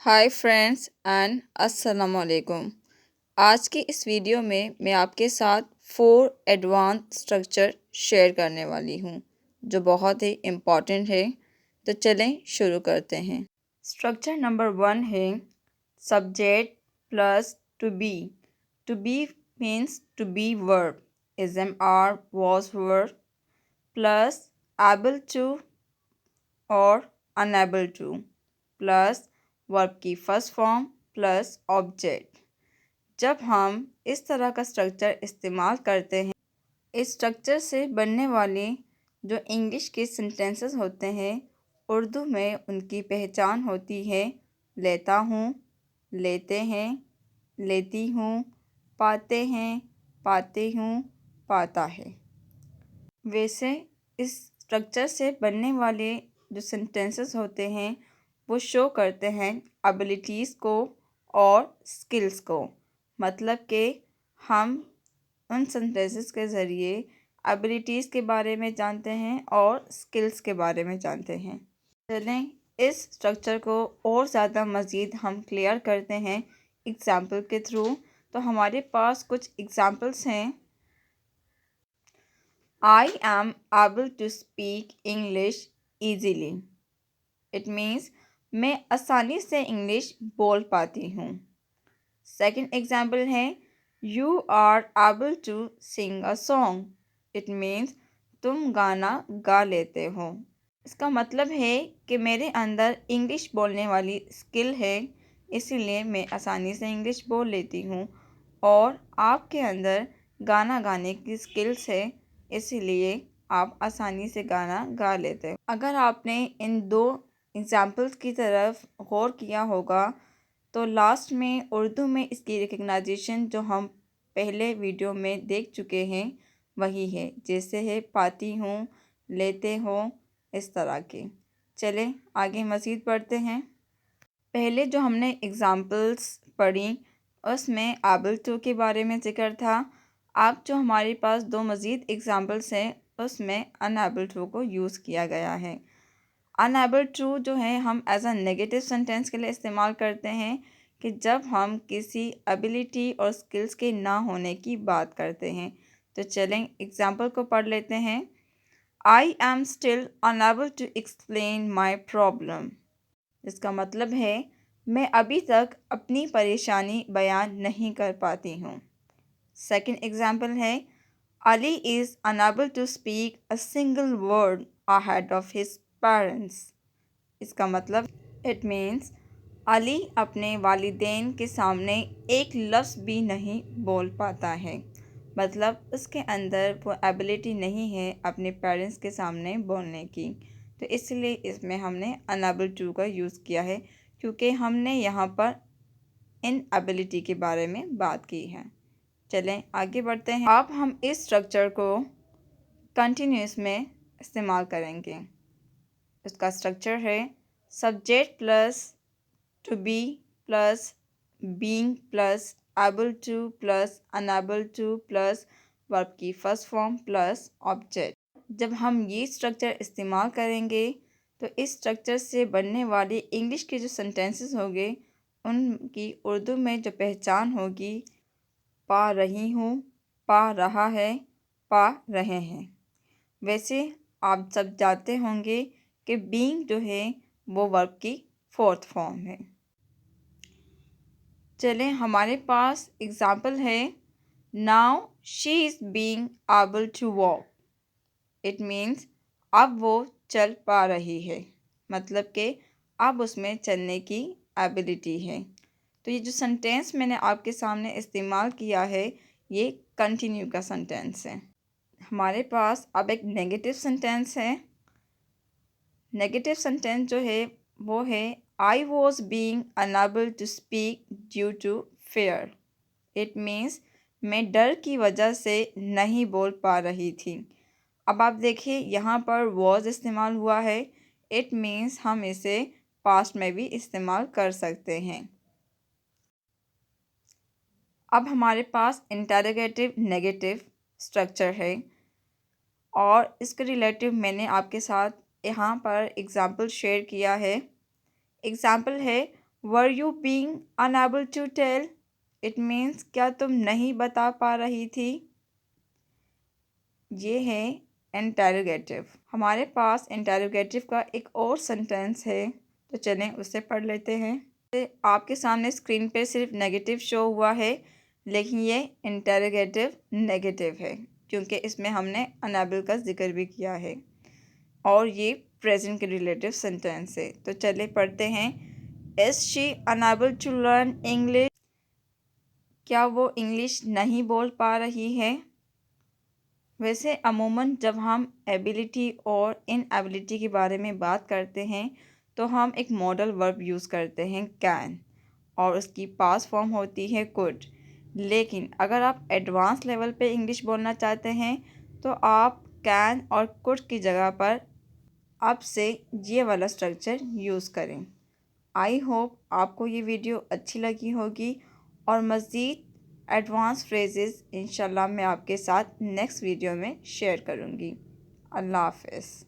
High friends and السلام علیکم۔ آج کی اس ویڈیو میں آپ کے ساتھ 4 ایڈوانس اسٹرکچر شیئر کرنے والی ہوں جو بہت ہی امپورٹنٹ ہے، تو چلیں شروع کرتے ہیں۔ اسٹرکچر نمبر 1 ہے subject plus to be. To be minus to be verb, is am are was verb plus able to اور انیبل ٹو پلس ورب کی فرسٹ فارم پلس آبجیکٹ۔ جب ہم اس طرح کا اسٹرکچر استعمال کرتے ہیں، اس اسٹرکچر سے بننے والے جو انگلش کے سینٹینسز ہوتے ہیں، اردو میں ان کی پہچان ہوتی ہے لیتا ہوں، لیتے ہیں، لیتی ہوں، پاتے ہیں، پاتے ہوں، پاتا ہے۔ ویسے اس اسٹرکچر سے بننے والے جو سینٹینسز ہوتے ہیں وہ شو کرتے ہیں ابیلٹیز کو اور اسکلس کو، مطلب کہ ہم ان سینٹینسز کے ذریعے ابیلٹیز کے بارے میں جانتے ہیں اور اسکلس کے بارے میں جانتے ہیں۔ چلیں اس اسٹرکچر کو اور زیادہ مزید ہم کلیئر کرتے ہیں ایگزامپل کے تھرو۔ تو ہمارے پاس کچھ ایگزامپلس ہیں۔ I am able to speak English easily. It means میں آسانی سے انگلش بول پاتی ہوں۔ سیکنڈ ایگزامپل ہے You are able to sing a song. It means تم گانا گا لیتے ہو۔ اس کا مطلب ہے کہ میرے اندر انگلش بولنے والی اسکل ہے، اسی لیے میں آسانی سے انگلش بول لیتی ہوں، اور آپ کے اندر گانا گانے کی اسکلس ہے، اسی لیے آپ آسانی سے گانا گا لیتے ہو۔ اگر آپ نے ان 2 ایگزامپلس کی طرف غور کیا ہوگا تو لاسٹ میں اردو میں اس کی ریکگنائزیشن جو ہم پہلے ویڈیو میں دیکھ چکے ہیں وہی ہے، جیسے ہے پاتی ہوں، لیتے ہوں، اس طرح کے۔ چلیں آگے مزید پڑھتے ہیں۔ پہلے جو ہم نے ایگزامپلس پڑھی اس میں ایبل ٹو کے بارے میں ذکر تھا۔ اب جو ہمارے پاس 2 مزید ایگزامپلس ہیں اس میں انیبل ٹو کو یوز کیا گیا ہے۔ انیبل ٹو جو ہے ہم ایز اے نیگیٹو سینٹینس کے لیے استعمال کرتے ہیں کہ جب ہم کسی ایبیلٹی اور اسکلس کے نہ ہونے کی بات کرتے ہیں۔ تو چلیں ایگزامپل کو پڑھ لیتے ہیں۔ I am still unable to explain my problem. اس کا مطلب ہے میں ابھی تک اپنی پریشانی بیان نہیں کر پاتی ہوں۔ سیکنڈ ایگزامپل ہے Ali is unable to speak a single word ahead of his parents. اس کا مطلب it means علی اپنے والدین کے سامنے ایک لفظ بھی نہیں بول پاتا ہے، مطلب اس کے اندر وہ ایبیلٹی نہیں ہے اپنے پیرنٹس کے سامنے بولنے کی، تو اس لیے اس میں ہم نے unable to کا یوز کیا ہے کیونکہ ہم نے یہاں پر ان ایبیلٹی کے بارے میں بات کی ہے۔ چلیں آگے بڑھتے ہیں۔ اب ہم اس اسٹرکچر کو کنٹینیوس میں استعمال کریں گے۔ اس کا اسٹرکچر ہے subject plus to be plus being plus able to plus enable to plus verb کی فرسٹ فارم پلس آبجیکٹ۔ جب ہم یہ اسٹرکچر استعمال کریں گے تو اس اسٹرکچر سے بننے والے انگلش کے جو سینٹینسز ہوں گے ان کی اردو میں جو پہچان ہوگی پا رہی ہوں، پا رہا ہے، پا رہے ہیں۔ ویسے آپ سب جانتے ہوں گے کہ بینگ جو ہے وہ ورب کی 4th فارم ہے۔ چلیں ہمارے پاس ایگزامپل ہے Now she is being able to walk. It means اب وہ چل پا رہی ہے، مطلب کہ اب اس میں چلنے کی ایبیلٹی ہے۔ تو یہ جو سینٹینس میں نے آپ کے سامنے استعمال کیا ہے یہ کنٹینیو کا سینٹینس ہے۔ ہمارے پاس اب ایک نیگیٹو سینٹینس ہے۔ نیگیٹو سینٹینس جو ہے وہ ہے I was being unable to speak due to fear. It means میں ڈر کی وجہ سے نہیں بول پا رہی تھی۔ اب آپ دیکھیں یہاں پر was استعمال ہوا ہے، it means ہم اسے پاسٹ میں بھی استعمال کر سکتے ہیں۔ اب ہمارے پاس انٹروگیٹو نیگیٹو اسٹرکچر ہے اور اس کے ریلیٹیو میں نے آپ کے ساتھ یہاں پر ایگزامپل شیئر کیا ہے۔ ایگزامپل ہے Were you being unable to tell? It means کیا تم نہیں بتا پا رہی تھی؟ یہ ہے انٹروگیٹو۔ ہمارے پاس انٹروگیٹو کا ایک اور سنٹینس ہے، تو چلیں اسے پڑھ لیتے ہیں۔ آپ کے سامنے اسکرین پہ صرف نیگیٹو شو ہوا ہے، لیکن یہ انٹروگیٹو نیگیٹو ہے، کیونکہ اس میں ہم نے انیبل کا ذکر بھی کیا ہے، اور یہ پریزنٹ کے ریلیٹیو سنٹینس ہے۔ تو چلے پڑھتے ہیں۔ Is she unable to learn English? کیا وہ انگلش نہیں بول پا رہی ہے؟ ویسے عموماً جب ہم ایبیلٹی اور ان ایبیلٹی کے بارے میں بات کرتے ہیں تو ہم ایک ماڈل ورب یوز کرتے ہیں کین، اور اس کی پاسٹ فارم ہوتی ہے could۔ لیکن اگر آپ ایڈوانس لیول پہ انگلش بولنا چاہتے ہیں تو آپ کین اور could کی جگہ پر اب سے یہ والا اسٹرکچر یوز کریں۔ آئی ہوپ آپ کو یہ ویڈیو اچھی لگی ہوگی، اور مزید ایڈوانس فریزز انشاءاللہ میں آپ کے ساتھ نیکسٹ ویڈیو میں شیئر کروں گی۔ اللہ حافظ۔